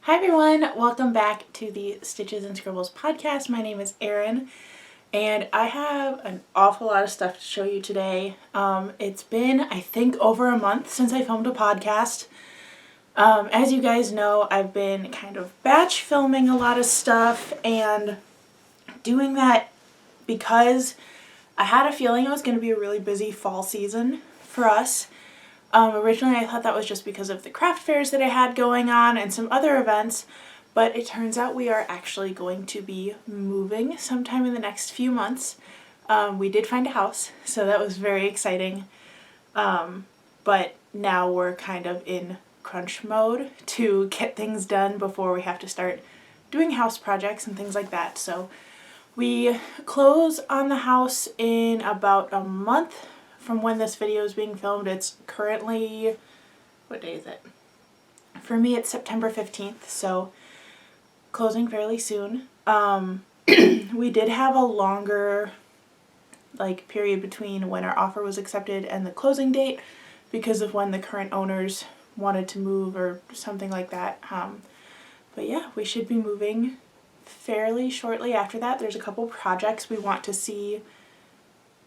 Hi everyone, welcome back to the Stitches and Scribbles podcast. My name is Erin and I have an awful lot of stuff to show you today. It's been, I think, over a month since I filmed a podcast. As you guys know, I've been kind of batch filming a lot of stuff and doing that because I had a feeling it was going to be a really busy fall season for us. Originally I thought that was just because of the craft fairs that I had going on and some other events, but it turns out we are actually going to be moving sometime in the next few months. We did find a house, so that was very exciting, but now we're kind of in crunch mode to get things done before we have to start doing house projects and things like that. So we close on the house in about a month from when this video is being filmed. It's currently, what day is it? For me it's September 15th, so closing fairly soon. We did have a longer period between when our offer was accepted and the closing date because of when the current owners wanted to move or something like that. But yeah, we should be moving fairly shortly after that. There's a couple projects we want to see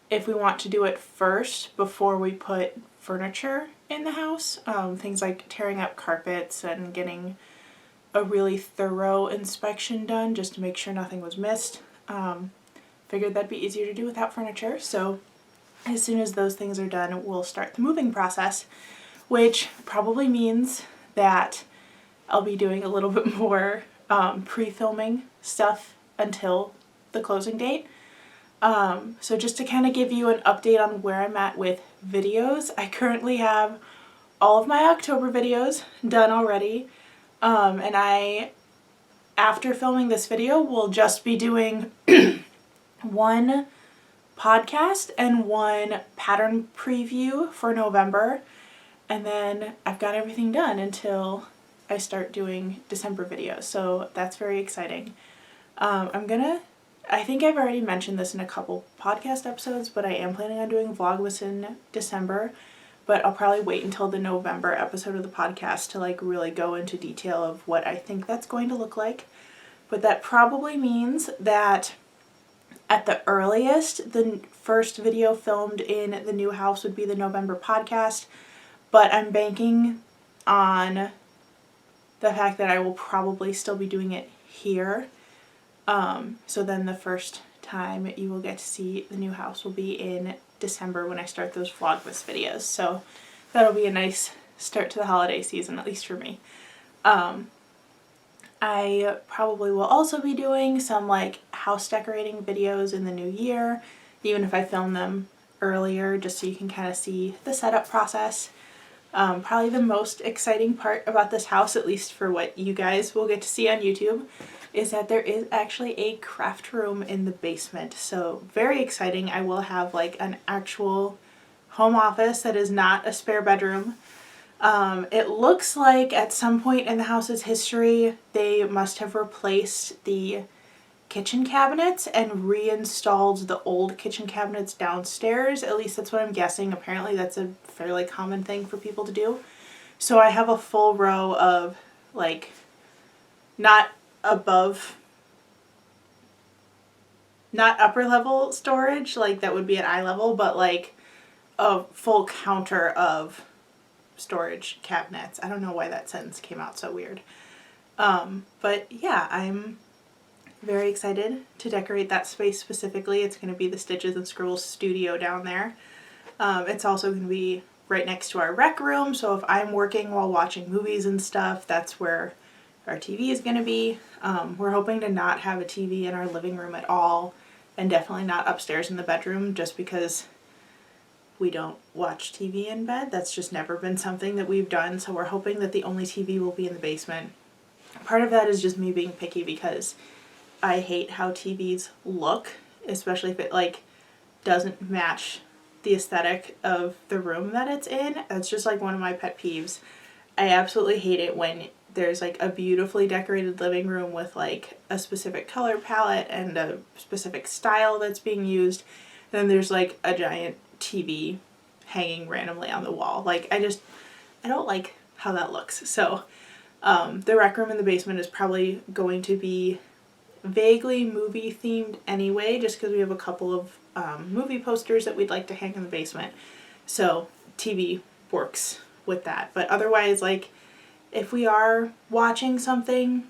if we want to do it first before we put furniture in the house. Things like tearing up carpets and getting a really thorough inspection done just to make sure nothing was missed. Figured that'd be easier to do without furniture, so as soon as those things are done, we'll start the moving process, which probably means that I'll be doing a little bit more pre-filming stuff until the closing date. So just to kind of give you an update on where I'm at with videos, I currently have all of my October videos done already, and after filming this video, will just be doing one podcast and one pattern preview for November, and then I've got everything done until I start doing December videos, so that's very exciting. I think I've already mentioned this in a couple podcast episodes, but I am planning on doing Vlogmas in December, but I'll probably wait until the November episode of the podcast to really go into detail of what I think that's going to look like. But that probably means that at the earliest, the first video filmed in the new house would be the November podcast, but I'm banking on the fact that I will probably still be doing it here. So then the first time you will get to see the new house will be in December when I start those Vlogmas videos. So that'll be a nice start to the holiday season, at least for me. I probably will also be doing some house decorating videos in the new year, even if I film them earlier, just so you can kind of see the setup process. Probably the most exciting part about this house, at least for what you guys will get to see on YouTube, is that there is actually a craft room in the basement. So very exciting. I will have an actual home office that is not a spare bedroom. It looks like at some point in the house's history they must have replaced the kitchen cabinets and reinstalled the old kitchen cabinets downstairs. At least that's what I'm guessing. Apparently that's a fairly common thing for people to do. So I have a full row of not upper level storage, that would be at eye level, but a full counter of storage cabinets. I don't know why that sentence came out so weird. But yeah, I'm very excited to decorate that space specifically. It's going to be the Stitches and Scribbles studio down there. It's also going to be right next to our rec room, so if I'm working while watching movies and stuff, that's where our TV is going to be. We're hoping to not have a TV in our living room at all, and definitely not upstairs in the bedroom, just because we don't watch TV in bed. That's just never been something that we've done, so we're hoping that the only TV will be in the basement. Part of that is just me being picky because I hate how TVs look, especially if it doesn't match the aesthetic of the room that it's in. That's just one of my pet peeves. I absolutely hate it when there's a beautifully decorated living room with a specific color palette and a specific style that's being used, and then there's a giant TV hanging randomly on the wall. I don't like how that looks. So The rec room in the basement is probably going to be vaguely movie themed anyway, just because we have a couple of movie posters that we'd like to hang in the basement. So TV works with that. But otherwise, like, if we are watching something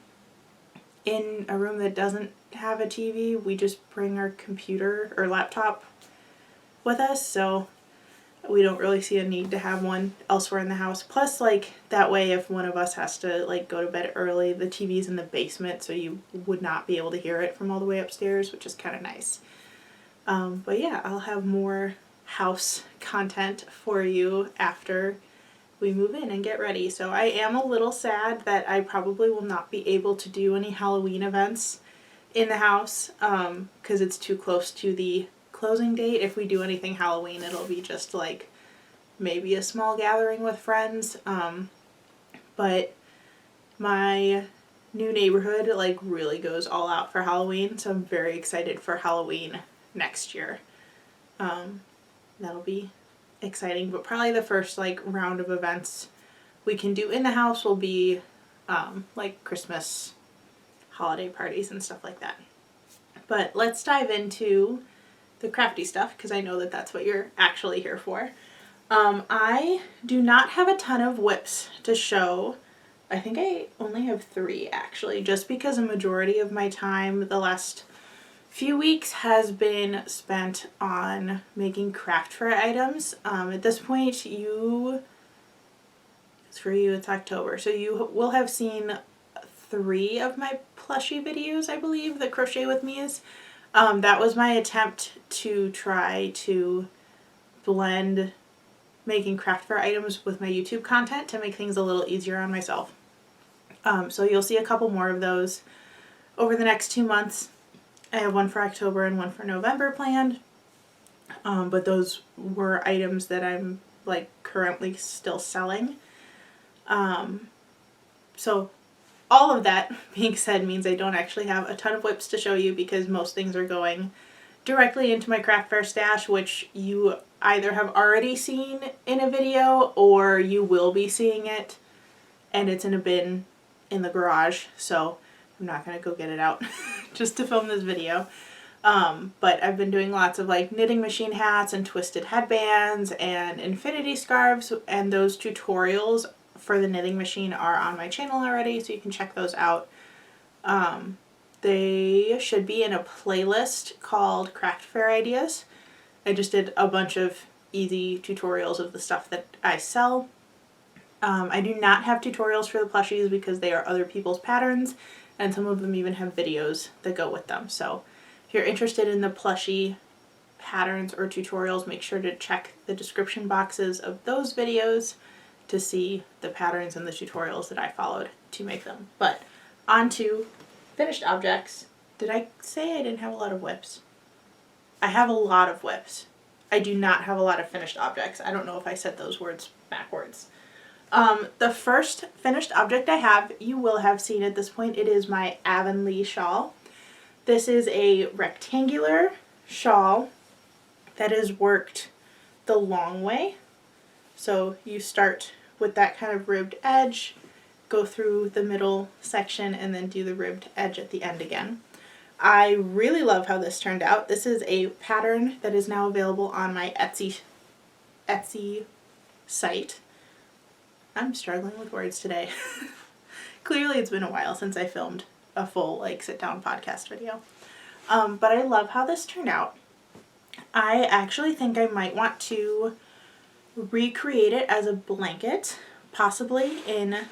in a room that doesn't have a TV, we just bring our computer or laptop with us, so we don't really see a need to have one elsewhere in the house. Plus, like, that way if one of us has to, like, go to bed early, the TV's in the basement, so you would not be able to hear it from all the way upstairs, which is kind of nice. But yeah, I'll have more house content for you after we move in and get ready. So I am a little sad that I probably will not be able to do any Halloween events in the house because it's too close to the closing date. If we do anything Halloween, it'll be just like maybe a small gathering with friends. But my new neighborhood like really goes all out for Halloween, so I'm very excited for Halloween next year. That'll be exciting, but probably the first like round of events we can do in the house will be like Christmas holiday parties and stuff like that. But let's dive into the crafty stuff because I know that that's what you're actually here for. I do not have a ton of WIPs to show. I think I only have 3 actually, just because a majority of my time the last few weeks has been spent on making craft fair items. At this point, it's October, so you will have seen 3 of my plushie videos, I believe, that Crochet With Me is. That was my attempt to try to blend making craft fair items with my YouTube content to make things a little easier on myself. So you'll see a couple more of those over the next 2 months. I have one for October and one for November planned, but those were items that I'm like currently still selling. So all of that being said means I don't actually have a ton of WIPs to show you because most things are going directly into my craft fair stash, which you either have already seen in a video or you will be seeing it and it's in a bin in the garage, so I'm not going to go get it out just to film this video. But I've been doing lots of like knitting machine hats and twisted headbands and infinity scarves, and those tutorials for the knitting machine are on my channel already, so you can check those out. They should be in a playlist called Craft Fair Ideas. I just did a bunch of easy tutorials of the stuff that I sell. I do not have tutorials for the plushies because they are other people's patterns, and some of them even have videos that go with them. So if you're interested in the plushie patterns or tutorials, make sure to check the description boxes of those videos to see the patterns and the tutorials that I followed to make them. But on to finished objects. Did I say I didn't have a lot of WIPs? I have a lot of WIPs. I do not have a lot of finished objects. I don't know if I said those words backwards. The first finished object I have, you will have seen at this point. It is my Avonlea shawl. This is a rectangular shawl that is worked the long way. So you start with that kind of ribbed edge, go through the middle section, and then do the ribbed edge at the end again. I really love how this turned out. This is a pattern that is now available on my Etsy site. I'm struggling with words today. Clearly it's been a while since I filmed a full like sit down podcast video. But I love how this turned out. I actually think I might want to recreate it as a blanket, possibly in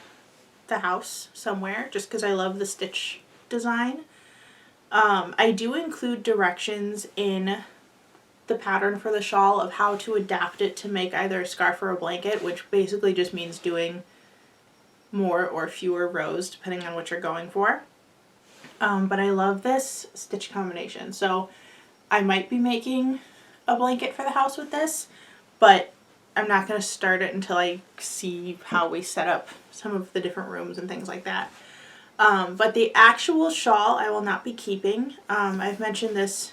the house somewhere, just because I love the stitch design. I do include directions in the pattern for the shawl of how to adapt it to make either a scarf or a blanket, which basically just means doing more or fewer rows depending on what you're going for. But I love this stitch combination, so I might be making a blanket for the house with this, but I'm not going to start it until I see how we set up some of the different rooms and things like that. But the actual shawl I will not be keeping. I've mentioned this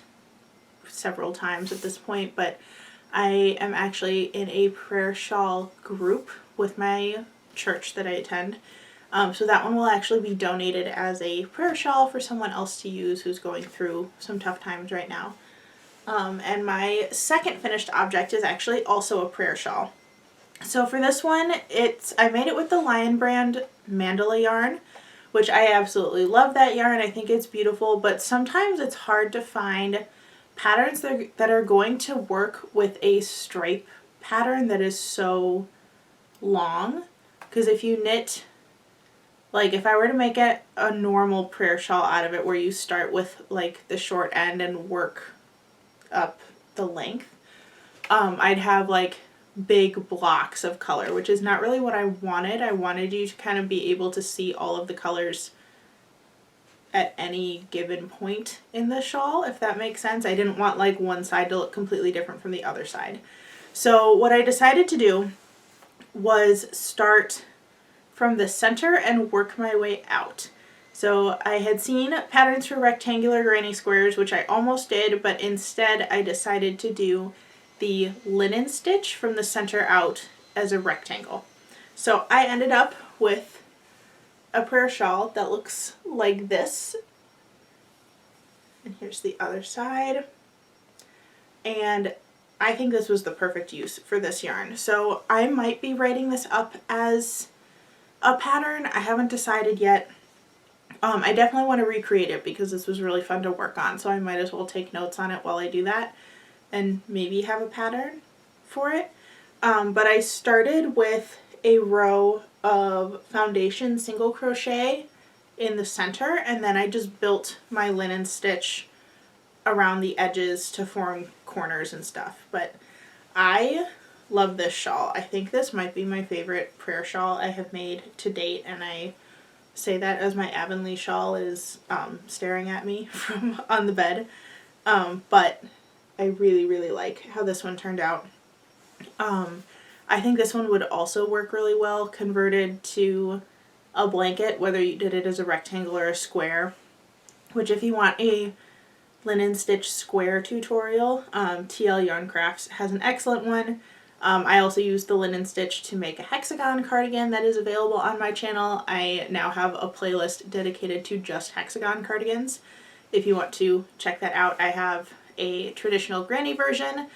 several times at this point, but I am actually in a prayer shawl group with my church that I attend. So that one will actually be donated as a prayer shawl for someone else to use who's going through some tough times right now. And my second finished object is actually also a prayer shawl. So for this one, I made it with the Lion brand Mandala yarn, which I absolutely love that yarn. I think it's beautiful, but sometimes it's hard to find patterns that are going to work with a stripe pattern that is so long. Because if you knit, like if I were to make it a normal prayer shawl out of it where you start with like the short end and work up the length, I'd have like big blocks of color, which is not really what I wanted. I wanted you to kind of be able to see all of the colors at any given point in the shawl, if that makes sense. I didn't want like one side to look completely different from the other side. So what I decided to do was start from the center and work my way out. So I had seen patterns for rectangular granny squares, which I almost did, but instead I decided to do the linen stitch from the center out as a rectangle. So I ended up with a prayer shawl that looks like this. And here's the other side. And I think this was the perfect use for this yarn. So I might be writing this up as a pattern. I haven't decided yet. I definitely want to recreate it because this was really fun to work on, so I might as well take notes on it while I do that and maybe have a pattern for it. But I started with a row of foundation single crochet in the center, and then I just built my linen stitch around the edges to form corners and stuff. But I love this shawl. I think this might be my favorite prayer shawl I have made to date, and I say that as my Avonlea shawl is staring at me from on the bed. But I really, really like how this one turned out. I think this one would also work really well converted to a blanket, whether you did it as a rectangle or a square, which if you want a linen stitch square tutorial, TL Yarn Crafts has an excellent one. I also used the linen stitch to make a hexagon cardigan that is available on my channel. I now have a playlist dedicated to just hexagon cardigans. If you want to check that out, I have a traditional granny version,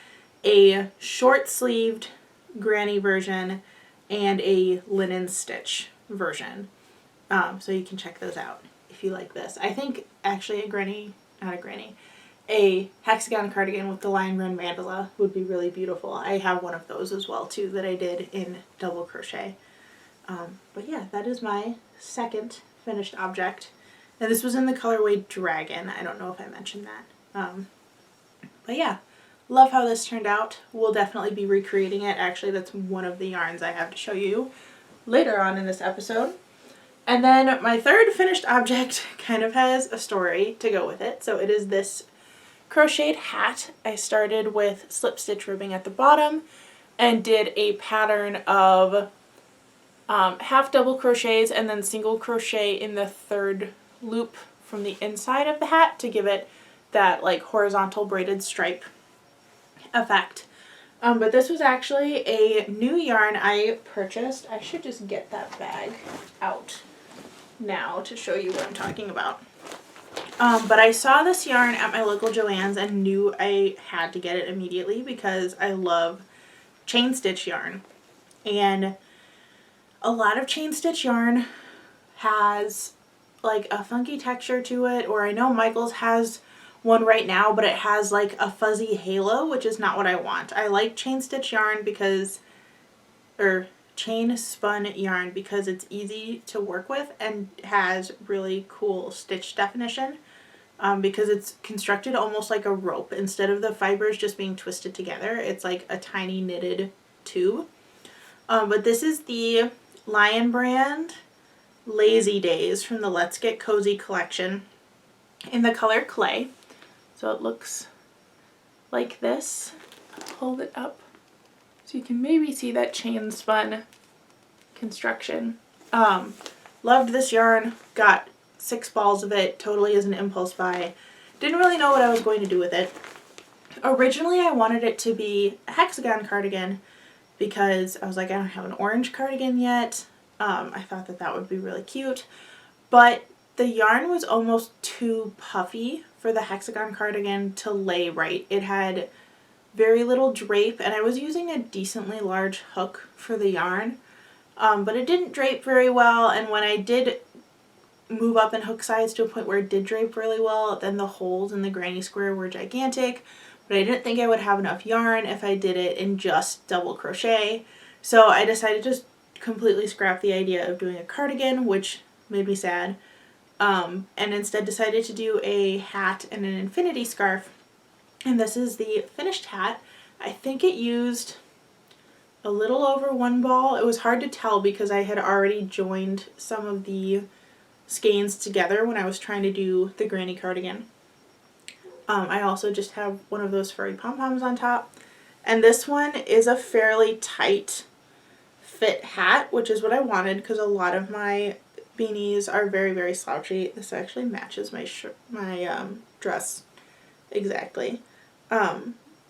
a short-sleeved granny version, and a linen stitch version. So you can check those out if you like this. I think actually a hexagon cardigan with the lion brand mandala would be really beautiful. I have one of those as well too that I did in double crochet. But yeah, that is my second finished object. And this was in the colorway Dragon. I don't know if I mentioned that. But yeah, love how this turned out. We'll definitely be recreating it. Actually, that's one of the yarns I have to show you later on in this episode. And then my third finished object kind of has a story to go with it. So it is this crocheted hat. I started with slip stitch ribbing at the bottom and did a pattern of half double crochets and then single crochet in the third loop from the inside of the hat to give it that like horizontal braided stripe effect. But this was actually a new yarn I purchased. I should just get that bag out now to show you what I'm talking about. But I saw this yarn at my local Joann's and knew I had to get it immediately because I love chain stitch yarn. And a lot of chain stitch yarn has like a funky texture to it, or I know Michael's has one right now, but it has like a fuzzy halo, which is not what I want. I like chain stitch yarn because, or chain spun yarn because it's easy to work with and has really cool stitch definition. Because it's constructed almost like a rope. Instead of the fibers just being twisted together, it's like a tiny knitted tube. But this is the Lion brand Lazy Days from the Let's Get Cozy collection in the color Clay. So it looks like this. I'll hold it up so you can maybe see that chain spun construction. Loved this yarn, got 6 balls of it, totally as an impulse buy. Didn't really know what I was going to do with it. Originally I wanted it to be a hexagon cardigan because I was like, I don't have an orange cardigan yet. I thought that that would be really cute, but the yarn was almost too puffy for the hexagon cardigan to lay right. It had very little drape, and I was using a decently large hook for the yarn, but it didn't drape very well, and when I did move up in hook size to a point where it did drape really well, then the holes in the granny square were gigantic, but I didn't think I would have enough yarn if I did it in just double crochet, so I decided to just completely scrap the idea of doing a cardigan, which made me sad, and instead decided to do a hat and an infinity scarf. And this is the finished hat. I think it used a little over 1 ball. It was hard to tell because I had already joined some of the skeins together when I was trying to do the granny cardigan. I also just have one of those furry pom-poms on top. And this one is a fairly tight fit hat, which is what I wanted because a lot of my beanies are very, very slouchy. This actually matches my dress exactly.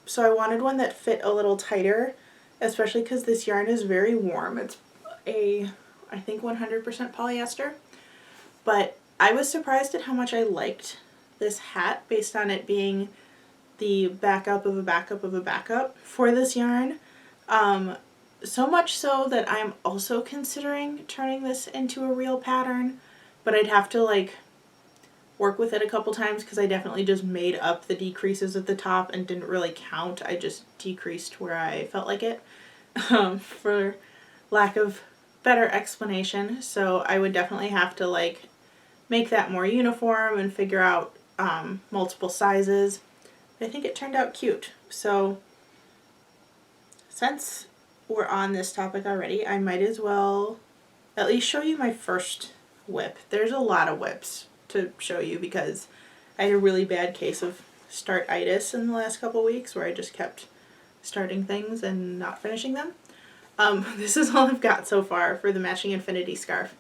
So I wanted one that fit a little tighter, especially because this yarn is very warm. It's I think 100% polyester, but I was surprised at how much I liked this hat based on it being the backup of a backup of a backup for this yarn. So much so that I'm also considering turning this into a real pattern, but I'd have to like work with it a couple times because I definitely just made up the decreases at the top and didn't really count. I just decreased where I felt like it, for lack of better explanation. So I would definitely have to like make that more uniform and figure out multiple sizes. But I think it turned out cute. So since we're on this topic already, I might as well at least show you my first WIP. There's a lot of WIPs to show you because I had a really bad case of start-itis in the last couple weeks where I just kept starting things and not finishing them. This is all I've got so far for the matching infinity scarf,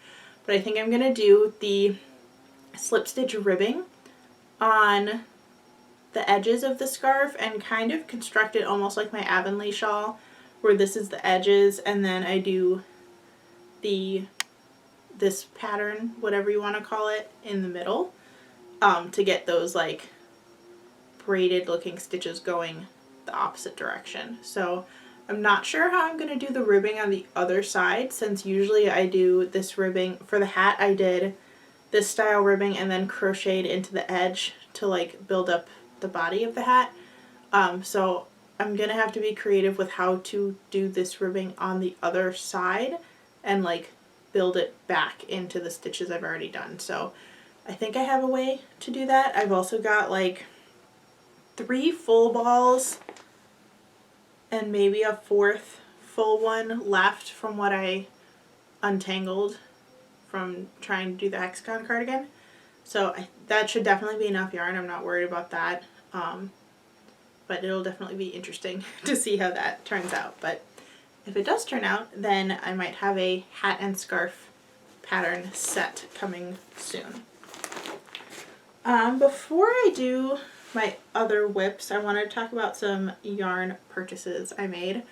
but I think I'm going to do the slip stitch ribbing on the edges of the scarf and kind of construct it almost like my Avonlea shawl, where this is the edges and then I do this pattern, whatever you want to call it, in the middle, to get those like braided looking stitches going the opposite direction. So I'm not sure how I'm going to do the ribbing on the other side, since usually I do this ribbing for the hat. I did this style ribbing and then crocheted into the edge to like build up the body of the hat. So I'm gonna have to be creative with how to do this ribbing on the other side and like build it back into the stitches I've already done. So I think I have a way to do that. I've also got like 3 full balls and maybe a 4th full one left from what I untangled from trying to do the hexagon cardigan. So that should definitely be enough yarn. I'm not worried about that. But it'll definitely be interesting to see how that turns out. But if it does turn out, then I might have a hat and scarf pattern set coming soon. Before I do my other WIPs, I want to talk about some yarn purchases I made.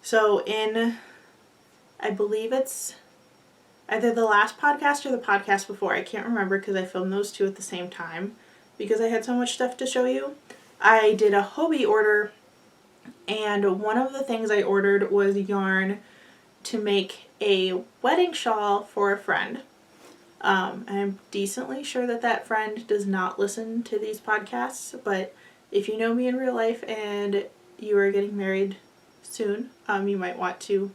So I believe it's either the last podcast or the podcast before. I can't remember because I filmed those two at the same time because I had so much stuff to show you. I did a Hobbii order, and one of the things I ordered was yarn to make a wedding shawl for a friend. I'm decently sure that that friend does not listen to these podcasts, but if you know me in real life and you are getting married soon, you might want to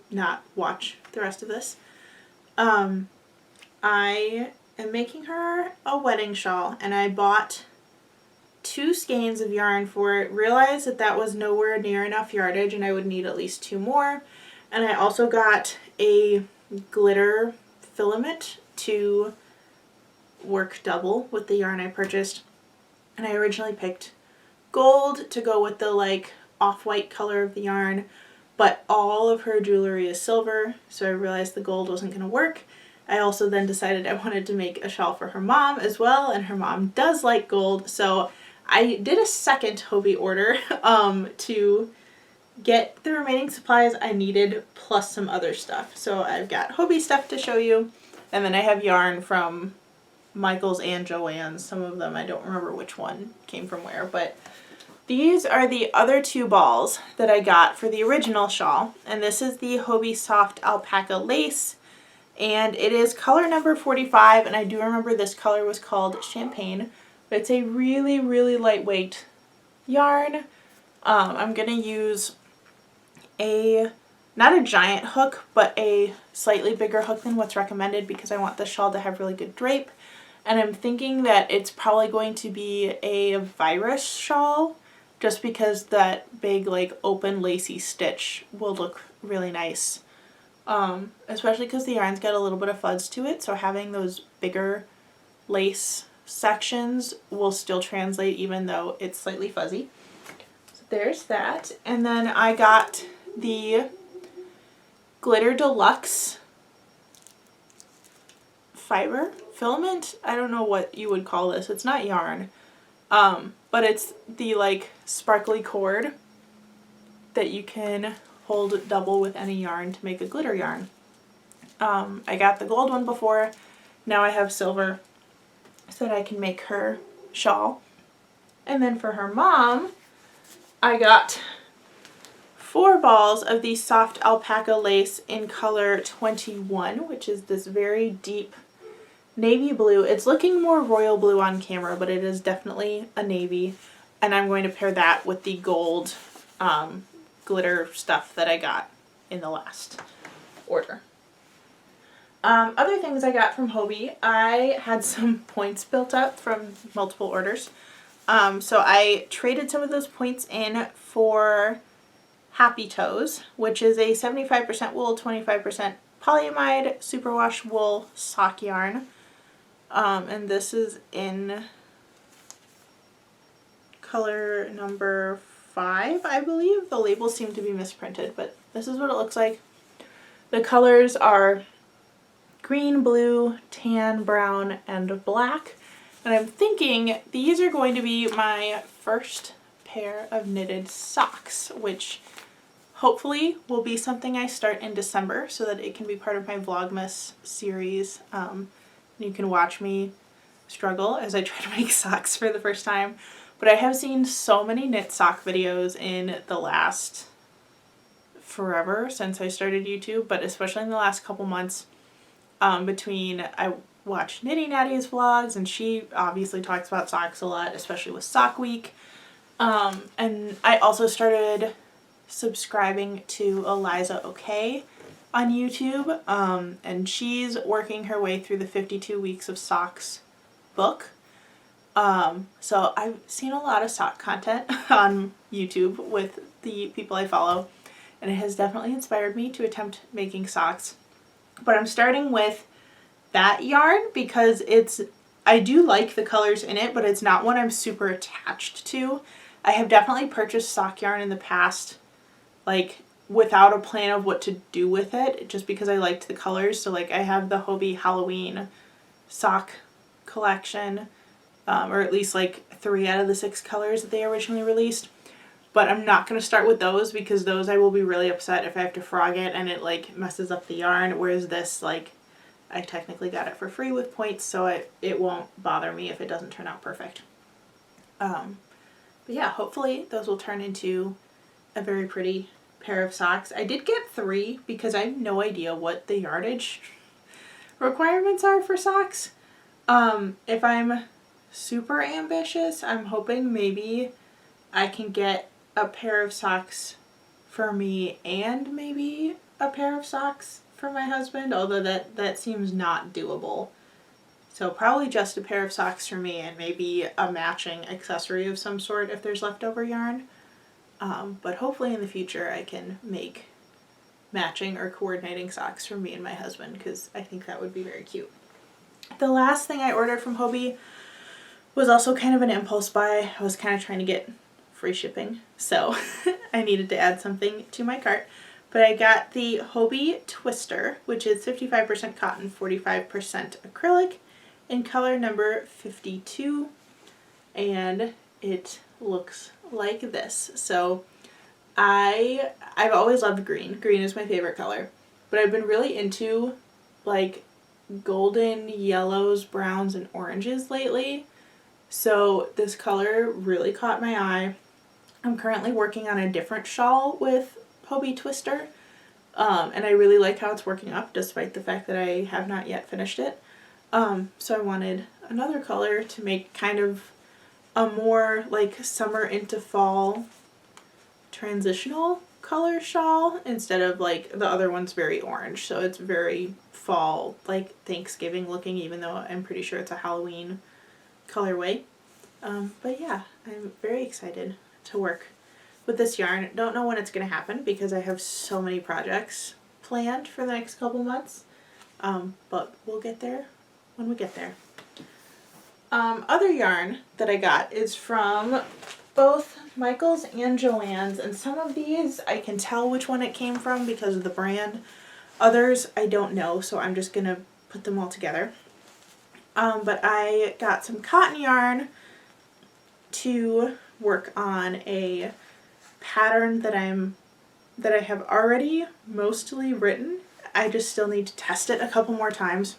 not watch the rest of this. I am making her a wedding shawl, and I bought 2 skeins of yarn for it, realized that that was nowhere near enough yardage and I would need at least 2 more. And I also got a glitter filament to work double with the yarn I purchased. And I originally picked gold to go with the like off-white color of the yarn, but all of her jewelry is silver, so I realized the gold wasn't going to work. I also then decided I wanted to make a shawl for her mom as well, and her mom does like gold, so I did a second Hobbii order to get the remaining supplies I needed plus some other stuff. So I've got Hobbii stuff to show you, and then I have yarn from Michael's and Joann's. Some of them I don't remember which one came from where, but these are the other two balls that I got for the original shawl, and this is the Hobbii Soft Alpaca Lace, and it is color number 45, and I do remember this color was called Champagne, but it's a really, really lightweight yarn. I'm going to use not a giant hook, but a slightly bigger hook than what's recommended because I want the shawl to have really good drape. And I'm thinking that it's probably going to be a virus shawl just because that big like open lacy stitch will look really nice. Especially because the yarn's got a little bit of fuzz to it, so having those bigger lace sections will still translate even though it's slightly fuzzy. So there's that. And then I got the Glitter Deluxe fiber filament. I don't know what you would call this. It's not yarn, but it's the like sparkly cord that you can hold double with any yarn to make a glitter yarn. I got the gold one before. Now I have silver so that I can make her shawl. And then for her mom, I got 4 balls of the soft alpaca lace in color 21, which is this very deep navy blue. It's looking more royal blue on camera, but it is definitely a navy. And I'm going to pair that with the gold glitter stuff that I got in the last order. Other things I got from Hobbii, I had some points built up from multiple orders. So I traded some of those points in for Happy Toes, which is a 75% wool, 25% polyamide superwash wool sock yarn. And this is in color number 5, I believe. The labels seem to be misprinted, but this is what it looks like. The colors are green, blue, tan, brown, and black. And I'm thinking these are going to be my first pair of knitted socks, which hopefully will be something I start in December so that it can be part of my Vlogmas series. You can watch me struggle as I try to make socks for the first time. But I have seen so many knit sock videos in the last forever since I started YouTube, but especially in the last couple months. Between I watch Knitty Natty's vlogs, and she obviously talks about socks a lot, especially with Sock Week. And I also started subscribing to Eliza OK on YouTube, and she's working her way through the 52 Weeks of Socks book. So I've seen a lot of sock content on YouTube with the people I follow, and it has definitely inspired me to attempt making socks. But I'm starting with that yarn because I do like the colors in it, but it's not one I'm super attached to. I have definitely purchased sock yarn in the past, like without a plan of what to do with it, just because I liked the colors. So like I have the Hobbii Halloween sock collection, or at least like 3 out of the 6 colors that they originally released. But I'm not going to start with those because those I will be really upset if I have to frog it and it like messes up the yarn, whereas this, like, I technically got it for free with points, so it won't bother me if it doesn't turn out perfect. But yeah, hopefully those will turn into a very pretty pair of socks. I did get 3 because I have no idea what the yardage requirements are for socks. If I'm super ambitious, I'm hoping maybe I can get a pair of socks for me and maybe a pair of socks for my husband, although that seems not doable. So probably just a pair of socks for me and maybe a matching accessory of some sort if there's leftover yarn. But hopefully in the future I can make matching or coordinating socks for me and my husband, because I think that would be very cute. The last thing I ordered from Hobbii was also kind of an impulse buy. I was kind of trying to get free shipping, so I needed to add something to my cart. But I got the Hobbii Twister, which is 55% cotton, 45% acrylic, in color number 52, and it looks like this. So I've always loved green. Green is my favorite color. But I've been really into like golden yellows, browns, and oranges lately. So this color really caught my eye. I'm currently working on a different shawl with Hobie Twister. And I really like how it's working up despite the fact that I have not yet finished it. So I wanted another color to make kind of a more like summer into fall transitional color shawl instead of like the other one's very orange. So it's very fall, like Thanksgiving looking, even though I'm pretty sure it's a Halloween colorway. But yeah, I'm very excited to work with this yarn. Don't know when it's going to happen because I have so many projects planned for the next couple months. But we'll get there when we get there. Other yarn that I got is from both Michael's and Joann's, and some of these I can tell which one it came from because of the brand. Others I don't know, so I'm just gonna put them all together. But I got some cotton yarn to work on a pattern that I have already mostly written. I just still need to test it a couple more times.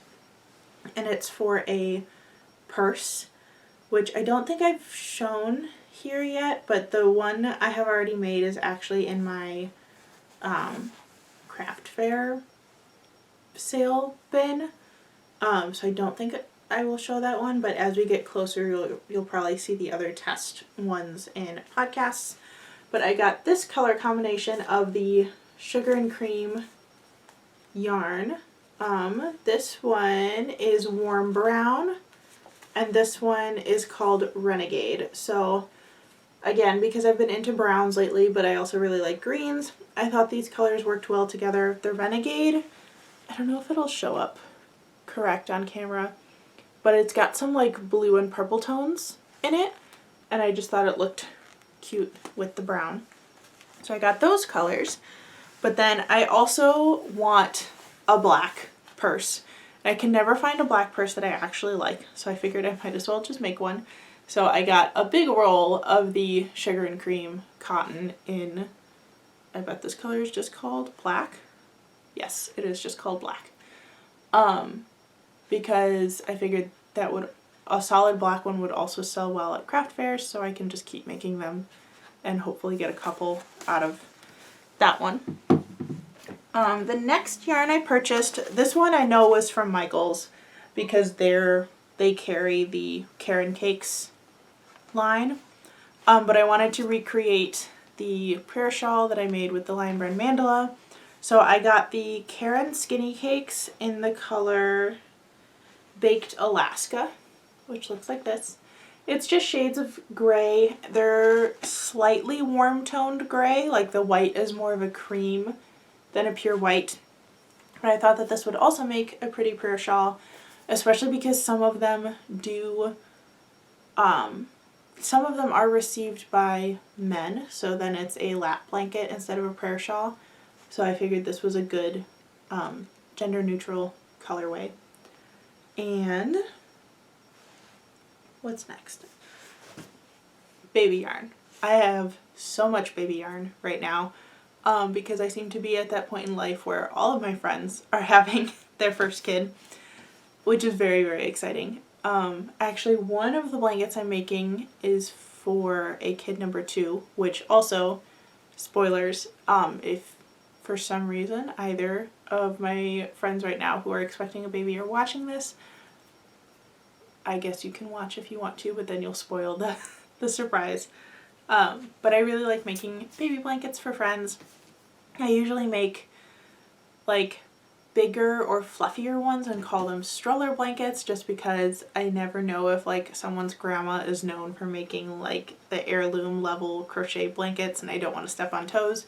And it's for a purse, which I don't think I've shown here yet, but the one I have already made is actually in my craft fair sale bin. So I don't think I will show that one, but as we get closer you'll probably see the other test ones in podcasts. But I got this color combination of the sugar and cream yarn. This one is warm brown, and this one is called Renegade. So again, because I've been into browns lately, but I also really like greens, I thought these colors worked well together. The Renegade, I don't know if it'll show up correct on camera, but it's got some like blue and purple tones in it, and I just thought it looked cute with the brown. So I got those colors, but then I also want a black purse. I can never find a black purse that I actually like, so I figured I might as well just make one. So I got a big roll of the sugar and cream cotton in, I bet this color is just called black. Yes, it is just called black. Because I figured that a solid black one would also sell well at craft fairs, so I can just keep making them and hopefully get a couple out of that one. The next yarn I purchased, this one I know was from Michael's because they carry the Karen Cakes line. But I wanted to recreate the prayer shawl that I made with the Lion Brand Mandala. So I got the Karen Skinny Cakes in the color Baked Alaska, which looks like this. It's just shades of gray. They're slightly warm toned gray, like the white is more of a cream than a pure white. But I thought that this would also make a pretty prayer shawl, especially because some of them are received by men, so then it's a lap blanket instead of a prayer shawl. So I figured this was a good gender neutral colorway. And what's next? Baby yarn. I have so much baby yarn right now because I seem to be at that point in life where all of my friends are having their first kid, which is very, very exciting. Actually, one of the blankets I'm making is for a kid number 2, which also, spoilers, if for some reason either of my friends right now who are expecting a baby are watching this, I guess you can watch if you want to, but then you'll spoil the surprise. But I really like making baby blankets for friends. I usually make like bigger or fluffier ones and call them stroller blankets just because I never know if like someone's grandma is known for making like the heirloom level crochet blankets and I don't want to step on toes.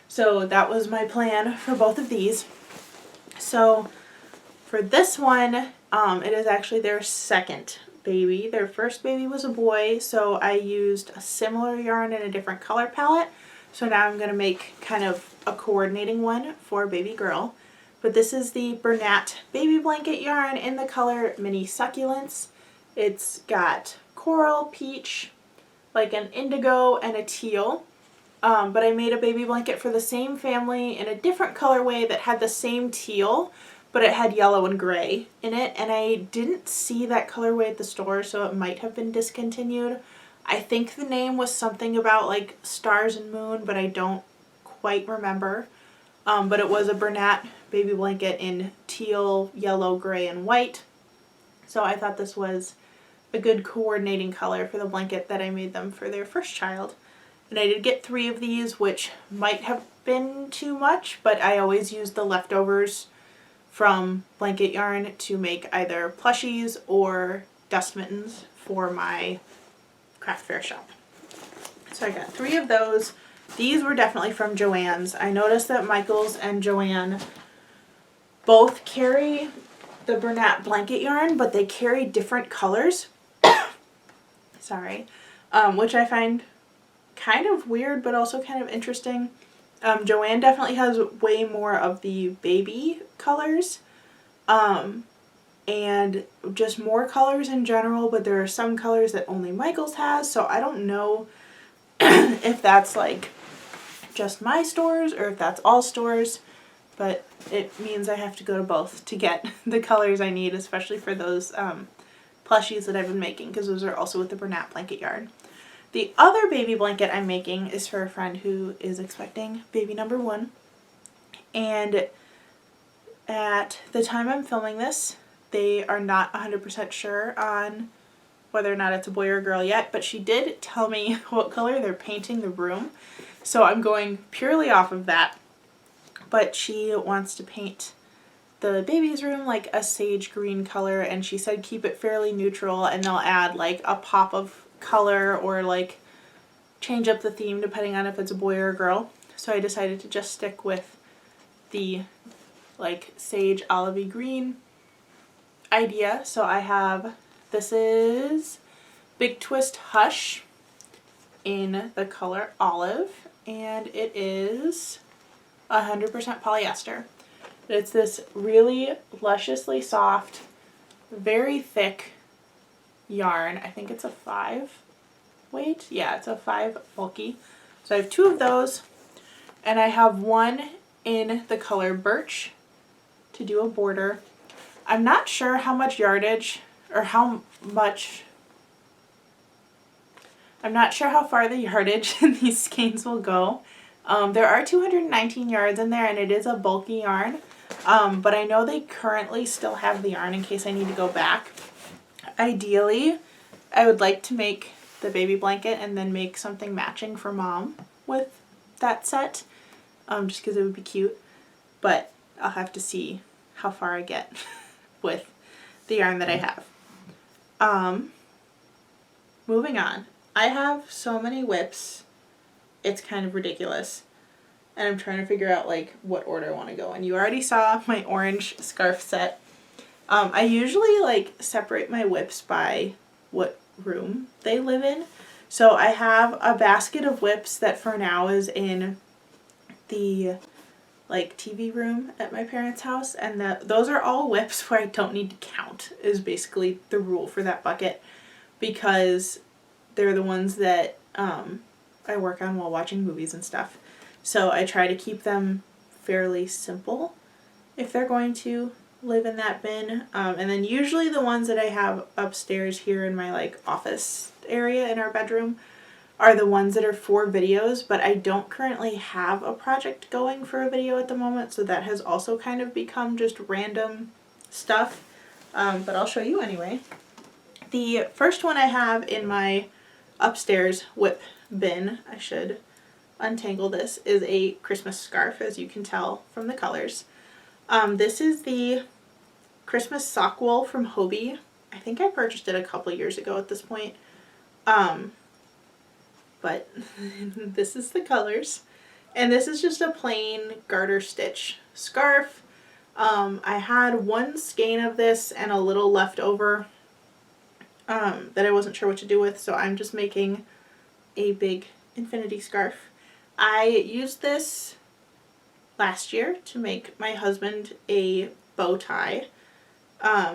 So that was my plan for both of these. So for this one, it is actually their second baby. Their first baby was a boy, so I used a similar yarn in a different color palette. So now I'm going to make kind of a coordinating one for baby girl. But this is the Bernat baby blanket yarn in the color Mini Succulents. It's got coral, peach, like an indigo, and a teal. but I made a baby blanket for the same family in a different colorway that had the same teal, but it had yellow and gray in it, and I didn't see that colorway at the store, so it might have been discontinued. I think the name was something about like stars and moon, but I don't quite remember. But it was a Bernat baby blanket in teal, yellow, gray, and white. So I thought this was a good coordinating color for the blanket that I made them for their first child. And I did get 3 of these, which might have been too much, but I always use the leftovers from blanket yarn to make either plushies or dust mittens for my craft fair shop. So I got 3 of those. These were definitely from Joann's. I noticed that Michaels and Joann both carry the Bernat blanket yarn, but they carry different colors. Sorry. Which I find kind of weird, but also kind of interesting. Joann definitely has way more of the baby colors. And just more colors in general, but there are some colors that only Michaels has, so I don't know if that's like just my stores or if that's all stores, but it means I have to go to both to get the colors I need, especially for those plushies that I've been making, because those are also with the Bernat blanket yarn. The other baby blanket I'm making is for a friend who is expecting baby number 1, and at the time I'm filming this, they are not 100% sure on whether or not it's a boy or a girl yet, but she did tell me what color they're painting the room, so I'm going purely off of that. But she wants to paint the baby's room like a sage green color, and she said keep it fairly neutral, and they'll add like a pop of color or like change up the theme depending on if it's a boy or a girl. So I decided to just stick with the like sage olivey green idea. So I have, this is Big Twist Hush in the color olive, and it is 100% polyester. It's this really lusciously soft, very thick yarn. I think it's a 5 weight. Yeah, it's a 5 bulky. So I have 2 of those, and I have 1 in the color birch to do a border. I'm not sure how much yardage or how much, I'm not sure how far the yardage in these skeins will go. There are 219 yards in there, and it is a bulky yarn, but I know they currently still have the yarn in case I need to go back. Ideally, I would like to make the baby blanket and then make something matching for Mom with that set, just because it would be cute, but I'll have to see how far I get with the yarn that I have. Moving on. I have so many WIPs, it's kind of ridiculous, and I'm trying to figure out like what order I want to go in. You already saw my orange scarf set. I usually like separate my WIPs by what room they live in. So I have a basket of WIPs that for now is in the like TV room at my parents' house, and those are all WIPs where I don't need to count, is basically the rule for that bucket, because they're the ones that I work on while watching movies and stuff. So I try to keep them fairly simple if they're going to live in that bin. And then usually the ones that I have upstairs here in my like office area in our bedroom are the ones that are for videos, but I don't currently have a project going for a video at the moment, so that has also kind of become just random stuff, but I'll show you anyway. The first one I have in my upstairs WIP bin, I should untangle this, is a Christmas scarf, as you can tell from the colors. This is the Christmas sock wool from Hobie. I think I purchased it a couple years ago at this point. But this is the colors. And this is just a plain garter stitch scarf. I had 1 skein of this and a little left over that I wasn't sure what to do with, so I'm just making a big infinity scarf. I used this last year to make my husband a bow tie,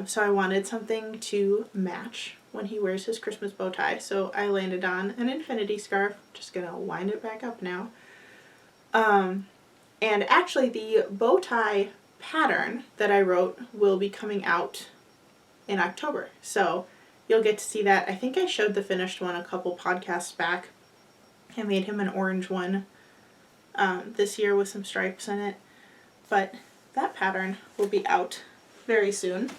so I wanted something to match when he wears his Christmas bow tie. So I landed on an infinity scarf. Just gonna wind it back up now. And actually the bow tie pattern that I wrote will be coming out in October. So you'll get to see that. I think I showed the finished one a couple podcasts back. I made him an orange one this year with some stripes in it. But that pattern will be out very soon.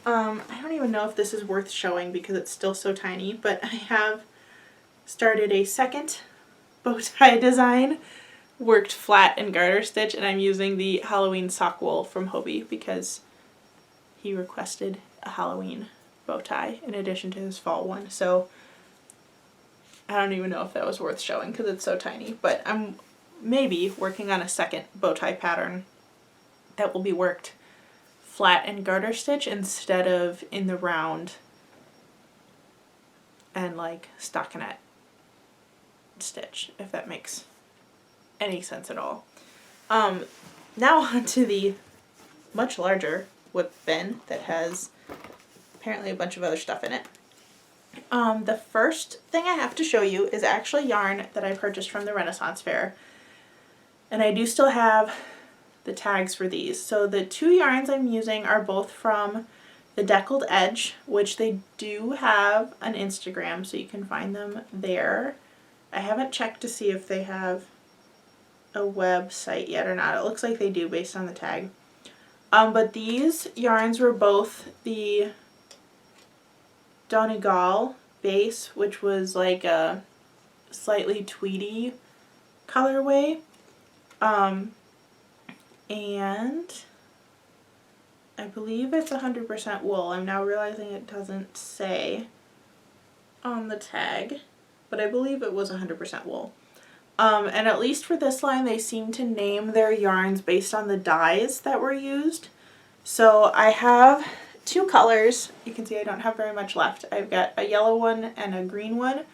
I don't even know if this is worth showing because it's still so tiny, but I have started a second bow tie design, worked flat and garter stitch, and I'm using the Halloween sock wool from Hobie because he requested a Halloween bow tie in addition to his fall one. So I don't even know if that was worth showing because it's so tiny, but I'm maybe working on a second bow tie pattern that will be worked flat and garter stitch instead of in the round and like stockinette stitch, if that makes any sense at all. Now on to the much larger WIP bin that has apparently a bunch of other stuff in it. The first thing I have to show you is actually yarn that I purchased from the Renaissance Fair. And I do still have the tags for these. So the two yarns I'm using are both from the Deckled Edge, which they do have an Instagram, so you can find them there. I haven't checked to see if they have a website yet or not. It looks like they do based on the tag. But these yarns were both the Donegal base, which was like a slightly tweedy colorway. And I believe it's 100% wool. I'm now realizing it doesn't say on the tag, but I believe it was 100% wool. And at least for this line, they seem to name their yarns based on the dyes that were used. So I have two colors. You can see I don't have very much left. I've got a yellow one and a green one.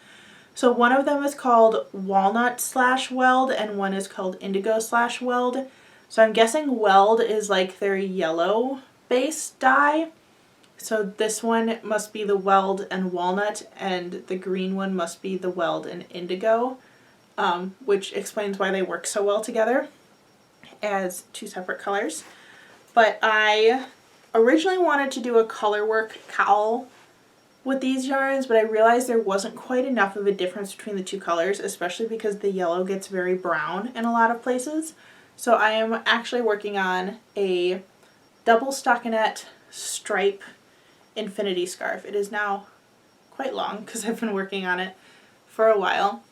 So one of them is called Walnut/Weld and one is called Indigo/Weld. So I'm guessing Weld is like their yellow base dye. So this one must be the Weld and Walnut, and the green one must be the Weld and Indigo, which explains why they work so well together as two separate colors. But I originally wanted to do a colorwork cowl with these yarns, but I realized there wasn't quite enough of a difference between the two colors, especially because the yellow gets very brown in a lot of places. So I am actually working on a double stockinette stripe infinity scarf. It is now quite long because I've been working on it for a while.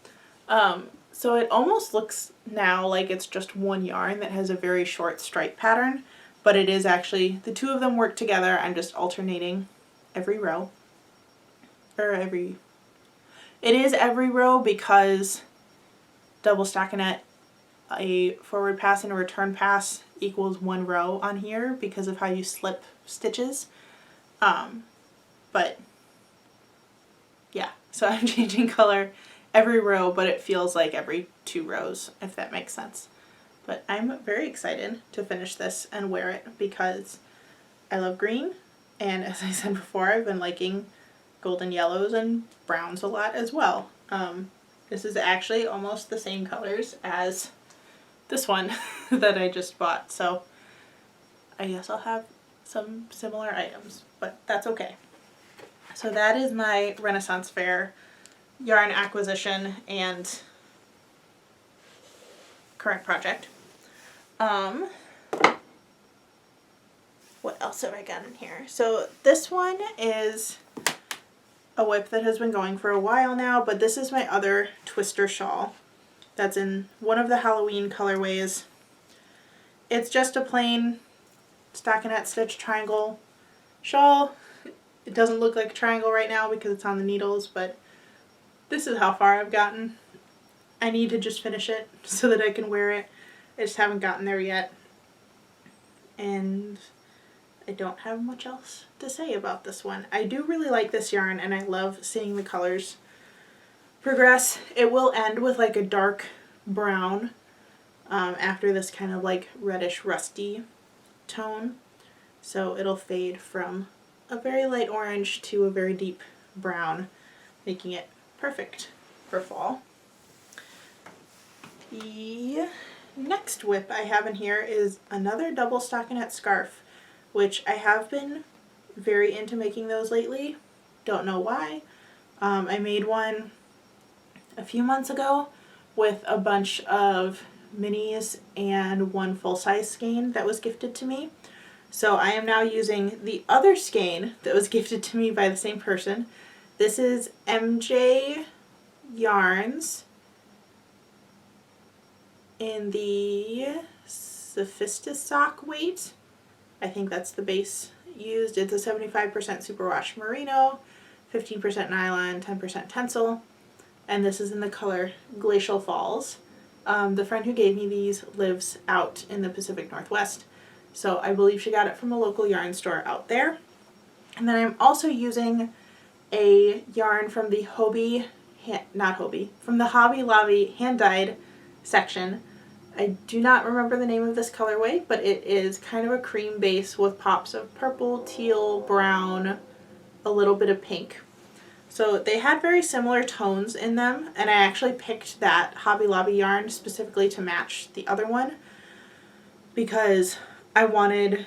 So it almost looks now like it's just one yarn that has a very short stripe pattern, but it is actually, the two of them work together. I'm just alternating every row. It is every row because double stockinette, a forward pass and a return pass equals one row on here because of how you slip stitches. But yeah, so I'm changing color every row, but it feels like every 2 rows, if that makes sense. But I'm very excited to finish this and wear it because I love green, and as I said before, I've been liking golden yellows and browns a lot as well. This is actually almost the same colors as this one that I just bought, so I guess I'll have some similar items, but that's okay. So that is my Renaissance Fair yarn acquisition and current project. What else have I got in here? So this one is a WIP that has been going for a while now, but this is my other twister shawl that's in one of the Halloween colorways. It's just a plain stockinette stitch triangle shawl. It doesn't look like a triangle right now because it's on the needles, but this is how far I've gotten. I need to just finish it so that I can wear it. I just haven't gotten there yet. And I don't have much else to say about this one. I do really like this yarn and I love seeing the colors progress. It will end with like a dark brown after this kind of like reddish rusty tone. So it'll fade from a very light orange to a very deep brown, making it perfect for fall. The next WIP I have in here is another double stockinette scarf, which I have been very into making those lately. Don't know why. I made one a few months ago with a bunch of minis and one full-size skein that was gifted to me. So I am now using the other skein that was gifted to me by the same person. This is MJ Yarns in the Sophistisock weight. I think that's the base used. It's a 75% superwash merino, 15% nylon, 10% tencel, and this is in the color Glacial Falls. The friend who gave me these lives out in the Pacific Northwest, so I believe she got it from a local yarn store out there. And then I'm also using a yarn from the from the Hobby Lobby hand-dyed section. I do not remember the name of this colorway, but it is kind of a cream base with pops of purple, teal, brown, a little bit of pink. So they had very similar tones in them, and I actually picked that Hobby Lobby yarn specifically to match the other one because I wanted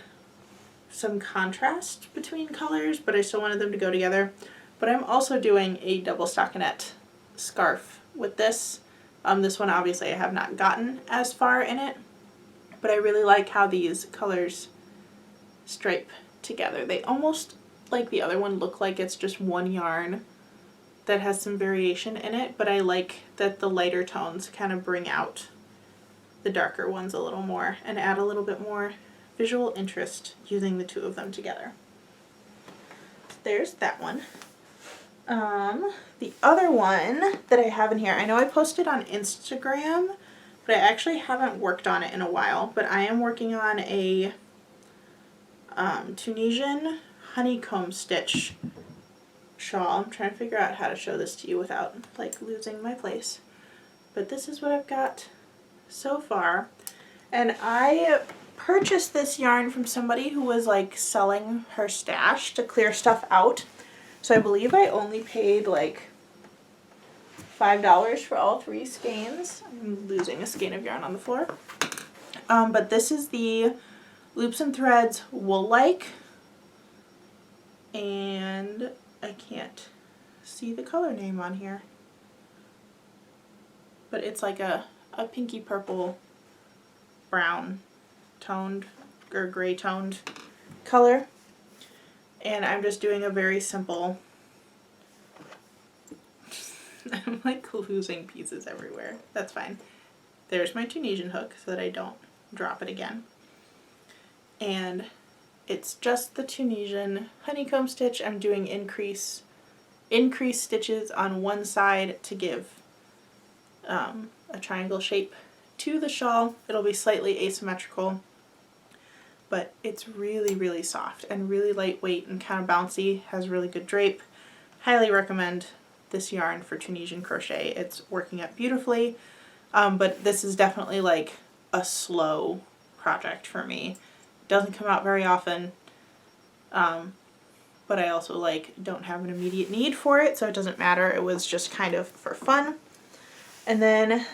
some contrast between colors, but I still wanted them to go together. But I'm also doing a double stockinette scarf with this. This one obviously I have not gotten as far in it, but I really like how these colors stripe together. They almost, like the other one, look like it's just one yarn that has some variation in it, but I like that the lighter tones kind of bring out the darker ones a little more and add a little bit more visual interest using the two of them together. There's that one. The other one that I have in here, I know I posted on Instagram, but I actually haven't worked on it in a while, but I am working on a Tunisian honeycomb stitch shawl. I'm trying to figure out how to show this to you without like losing my place. But this is what I've got so far. And I purchased this yarn from somebody who was like selling her stash to clear stuff out. So I believe I only paid like $5 for all 3 skeins. I'm losing a skein of yarn on the floor. But this is the Loops and Threads Wool-like. And I can't see the color name on here. But it's like a pinky purple brown toned or gray toned color. And I'm just doing a very simple, I'm like losing pieces everywhere. That's fine. There's my Tunisian hook so that I don't drop it again. And it's just the Tunisian honeycomb stitch. I'm doing increase stitches on one side to give a triangle shape to the shawl. It'll be slightly asymmetrical, but it's really, really soft and really lightweight and kind of bouncy, has really good drape. Highly recommend this yarn for Tunisian crochet. It's working out beautifully, but this is definitely like a slow project for me. It doesn't come out very often, but I also like don't have an immediate need for it, so it doesn't matter. It was just kind of for fun. And then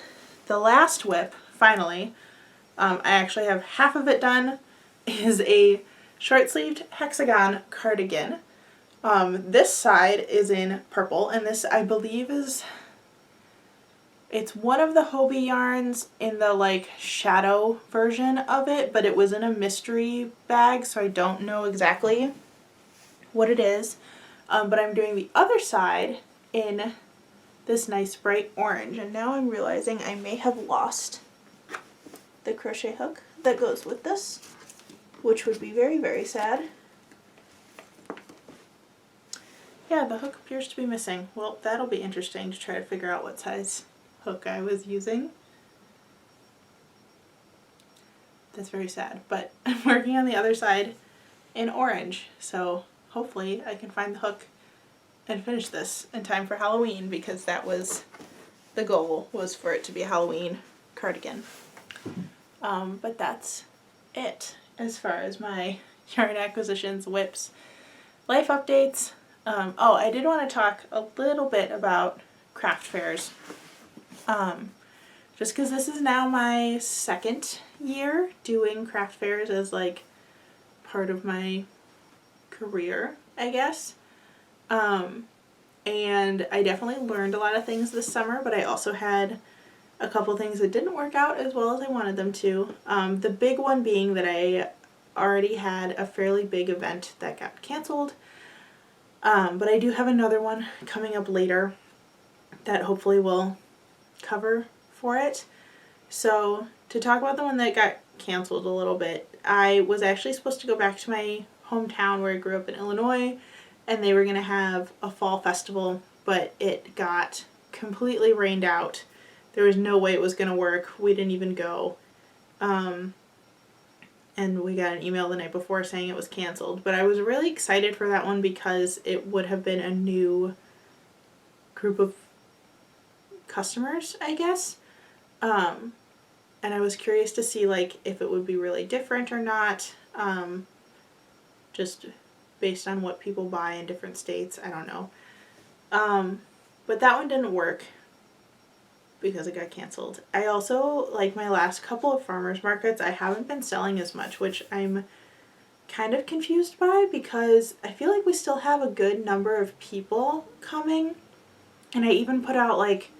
the last WIP, finally, I actually have half of it done, is a short-sleeved hexagon cardigan. This side is in purple, and this I believe it's one of the Hobie yarns in the like shadow version of it, but it was in a mystery bag, so I don't know exactly what it is. But I'm doing the other side in this nice bright orange, and now I'm realizing I may have lost the crochet hook that goes with this, which would be very, very sad. Yeah, the hook appears to be missing. Well, that'll be interesting to try to figure out what size hook I was using. That's very sad, but I'm working on the other side in orange, so hopefully I can find the hook and finish this in time for Halloween, because that was the goal, was for it to be a Halloween cardigan. But that's it as far as my yarn acquisitions, WIPs. life updates. I did want to talk a little bit about craft fairs. Just because this is now my second year doing craft fairs as like part of my career, I guess. And I definitely learned a lot of things this summer, but I also had a couple things that didn't work out as well as I wanted them to. The big one being that I already had a fairly big event that got canceled. But I do have another one coming up later that hopefully will cover for it. So to talk about the one that got canceled a little bit, I was actually supposed to go back to my hometown where I grew up in Illinois, and they were going to have a fall festival, but it got completely rained out. There was no way it was going to work. We didn't even go. And we got an email the night before saying it was canceled. But I was really excited for that one because it would have been a new group of customers, I guess. And I was curious to see like if it would be really different or not. Just based on what people buy in different states. I don't know. But that one didn't work because it got canceled. I also, like my last couple of farmers markets, I haven't been selling as much, which I'm kind of confused by because I feel like we still have a good number of people coming. And I even put out like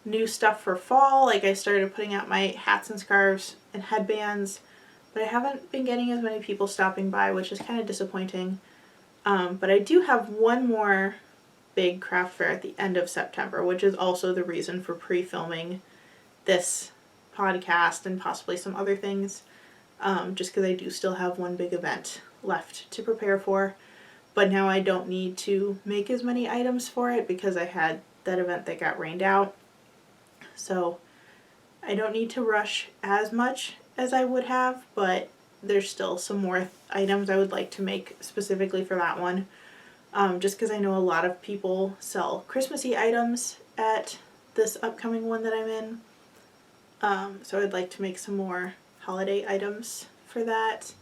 new stuff for fall. Like I started putting out my hats and scarves and headbands, but I haven't been getting as many people stopping by, which is kind of disappointing. But I do have one more big craft fair at the end of September, which is also the reason for pre-filming this podcast and possibly some other things, just because I do still have one big event left to prepare for. But now I don't need to make as many items for it because I had that event that got rained out. So I don't need to rush as much as I would have, but there's still some more items I would like to make specifically for that one. Just because I know a lot of people sell Christmassy items at this upcoming one that I'm in. So I'd like to make some more holiday items for that,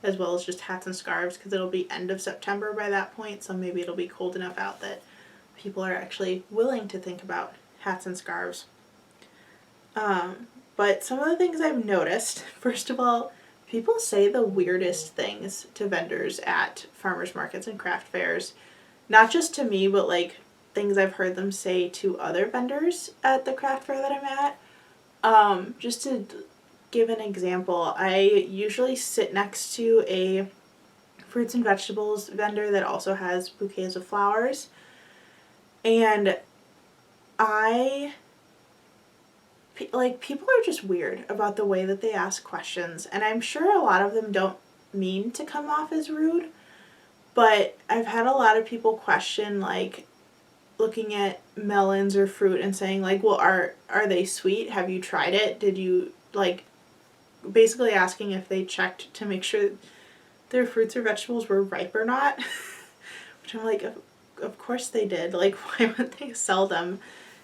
as well as just hats and scarves, because it'll be end of September by that point, so maybe it'll be cold enough out that people are actually willing to think about hats and scarves. But some of the things I've noticed, first of all, people say the weirdest things to vendors at farmers markets and craft fairs. Not just to me, but like things I've heard them say to other vendors at the craft fair that I'm at. Just to give an example, I usually sit next to a fruits and vegetables vendor that also has bouquets of flowers. And people are just weird about the way that they ask questions, and I'm sure a lot of them don't mean to come off as rude, but I've had a lot of people question, like, looking at melons or fruit and saying, like, well, are they sweet? Have you tried it? Did you, like, basically asking if they checked to make sure their fruits or vegetables were ripe or not, which I'm like, of course they did. Like, why would they sell them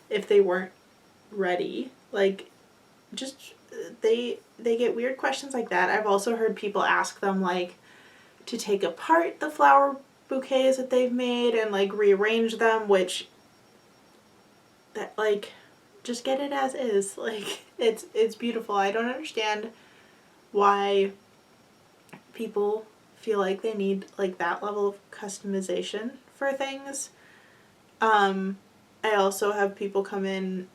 if they weren't ready? Like, just, they get weird questions like that. I've also heard people ask them, like, to take apart the flower bouquets that they've made and, like, rearrange them, which, that, like, just get it as is. Like, it's beautiful. I don't understand why people feel like they need, like, that level of customization for things. I also have people come in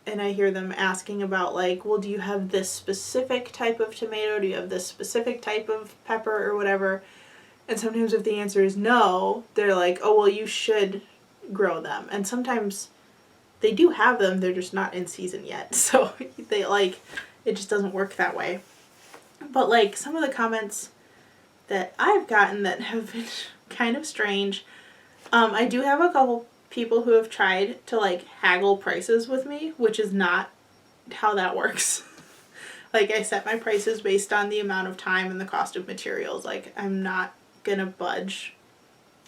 and I hear them asking about, like, well, do you have this specific type of tomato? Do you have this specific type of pepper or whatever? And sometimes if the answer is no, they're like, oh, well, you should grow them. And sometimes they do have them, they're just not in season yet. So they, like, it just doesn't work that way. But, like, some of the comments that I've gotten that have been kind of strange, I do have a couple people who have tried to, like, haggle prices with me, which is not how that works. Like, I set my prices based on the amount of time and the cost of materials. Like, I'm not gonna budge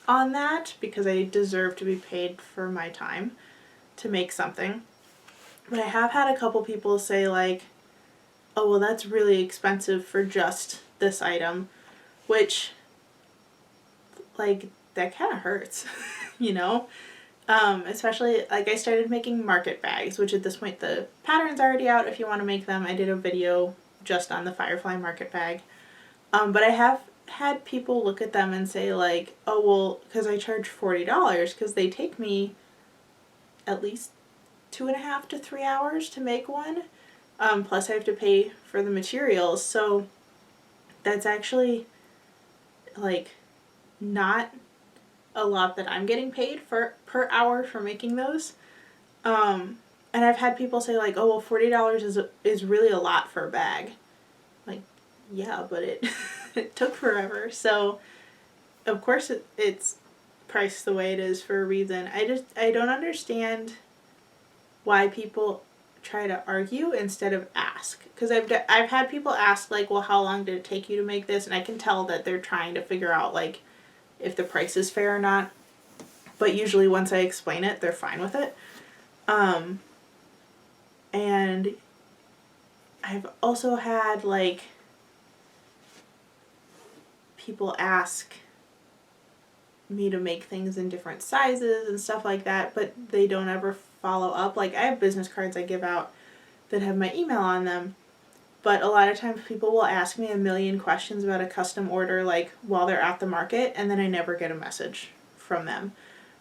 on that because I deserve to be paid for my time to make something. But I have had a couple people say, like, oh, well, that's really expensive for just this item, which, like, that kind of hurts, you know? Especially, like, I started making market bags, which at this point the pattern's already out if you want to make them. I did a video just on the Firefly market bag. But I have had people look at them and say, like, oh, well, because I charge $40, because they take me at least 2.5 to 3 hours to make one. Plus I have to pay for the materials. So that's actually, like, not a lot that I'm getting paid for per hour for making those. And I've had people say, like, oh, well, $40 is really a lot for a bag. Like, yeah, but it it took forever. So of course it's priced the way it is for a reason. I don't understand why people try to argue instead of ask. Because I've had people ask, like, well, how long did it take you to make this? And I can tell that they're trying to figure out, like, if the price is fair or not. But usually once I explain it, they're fine with it. And I've also had, like, people ask me to make things in different sizes and stuff like that, but they don't ever follow up. Like, I have business cards I give out that have my email on them, but a lot of times people will ask me a million questions about a custom order, like, while they're at the market, and then I never get a message from them,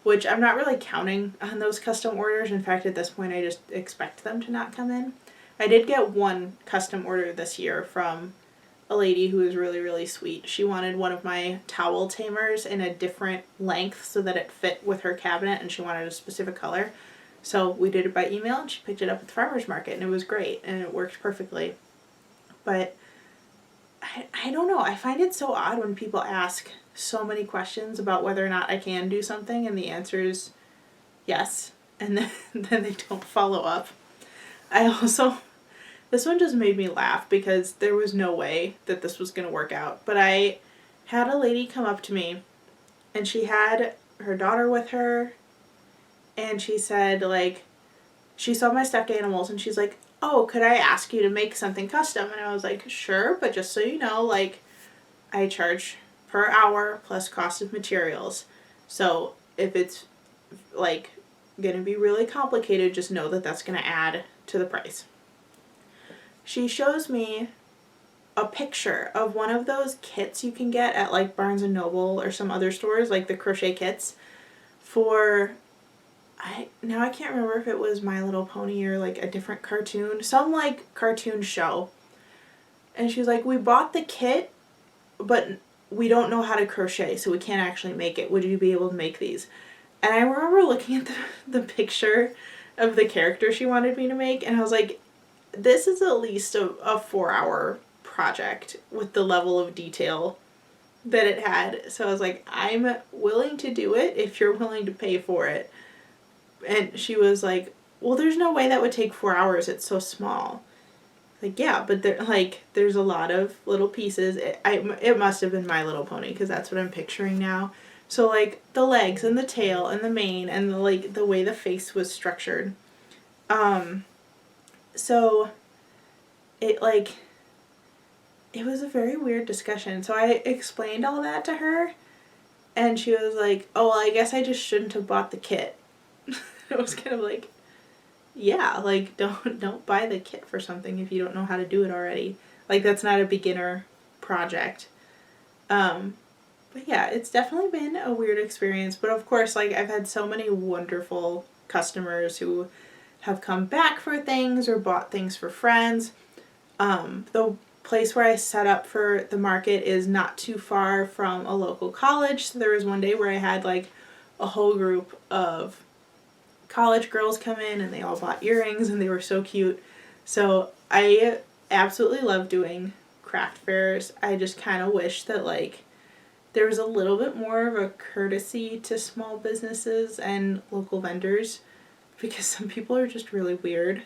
which I'm not really counting on those custom orders. In fact, at this point, I just expect them to not come in. I did get one custom order this year from a lady who was really, really sweet. She wanted one of my towel tamers in a different length so that it fit with her cabinet, and she wanted a specific color. So we did it by email, and she picked it up at the farmer's market, and it was great, and it worked perfectly. But I don't know. I find it so odd when people ask so many questions about whether or not I can do something, and the answer is yes, and then they don't follow up. This one just made me laugh because there was no way that this was going to work out. But I had a lady come up to me, and she had her daughter with her, and she said, like, she saw my stuffed animals, and she's like, oh, could I ask you to make something custom? And I was like, sure, but just so you know, like, I charge per hour plus cost of materials. So if it's, like, going to be really complicated, just know that that's going to add to the price. She shows me a picture of one of those kits you can get at, like, Barnes & Noble or some other stores, like the crochet kits, for, now I can't remember if it was My Little Pony or, like, a different cartoon, some, like, cartoon show. And she's like, we bought the kit, but we don't know how to crochet, so we can't actually make it. Would you be able to make these? And I remember looking at the picture of the character she wanted me to make, and I was like, this is at least a 4-hour project with the level of detail that it had. So I was like, I'm willing to do it if you're willing to pay for it. And she was like, well, there's no way that would take 4 hours. It's so small. Like, yeah, but there's a lot of little pieces. It must have been My Little Pony, because that's what I'm picturing now. So, like, the legs and the tail and the mane and the way the face was structured. So it was a very weird discussion. So I explained all that to her, and she was like, oh, well, I guess I just shouldn't have bought the kit. It was kind of like, yeah, like, don't buy the kit for something if you don't know how to do it already. Like, that's not a beginner project. But yeah, it's definitely been a weird experience. But of course, like, I've had so many wonderful customers who have come back for things or bought things for friends. The place where I set up for the market is not too far from a local college. So there was one day where I had, like, a whole group of college girls come in, and they all bought earrings, and they were so cute. So I absolutely love doing craft fairs. I just kind of wish that, like, there was a little bit more of a courtesy to small businesses and local vendors, because some people are just really weird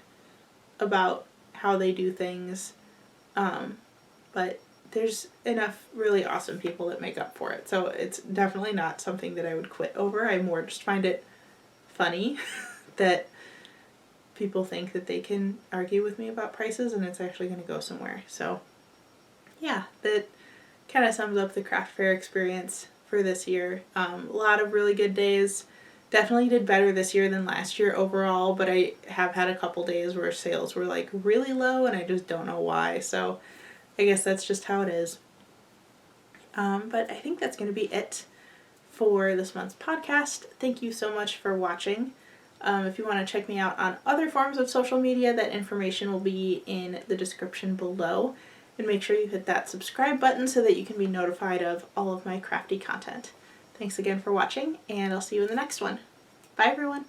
about how they do things. But there's enough really awesome people that make up for it. So it's definitely not something that I would quit over. I more just find it funny that people think that they can argue with me about prices and it's actually going to go somewhere. So yeah, that kind of sums up the craft fair experience for this year. A lot of really good days. Definitely did better this year than last year overall, but I have had a couple days where sales were like really low and I just don't know why. So I guess that's just how it is. But I think that's going to be it for this month's podcast. Thank you so much for watching. If you want to check me out on other forms of social media, that information will be in the description below. And make sure you hit that subscribe button so that you can be notified of all of my crafty content. Thanks again for watching, and I'll see you in the next one. Bye, everyone.